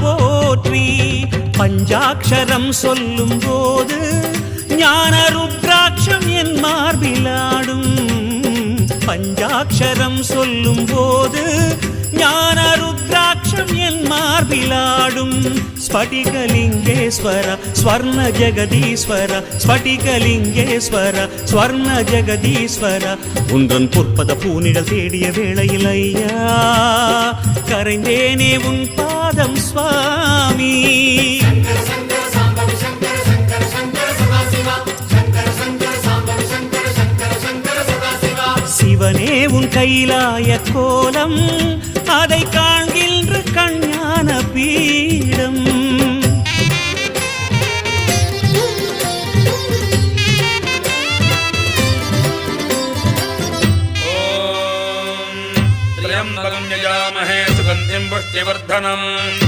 போற்றி. பஞ்சாட்சரம் சொல்லும் போது ஞான ருத்ராட்சம் என் மார்பிலாடும். பஞ்சாட்சரம் சொல்லும் போது ஞான ருத்ராட்சம் என் மார்பிலாடும். ஸ்படிகலிங்கேஸ்வர ஸ்வர்ண ஜெகதீஸ்வர, ஸ்படிகலிங்கேஸ்வர ஸ்வர்ண ஜெகதீஸ்வர. உன்றன் பொற்பத பூனிடல் தேடிய வேளையில் ஐயா கரைந்தேனே உன் பாதம் சுவாமி. சிவனே உன் கைலாய கோலம் அதை காண்கின்ற கஞ்ஞான பீடம். त्र्यम्बकं यजामहे सुगन्धिं पुष्टिवर्धनम्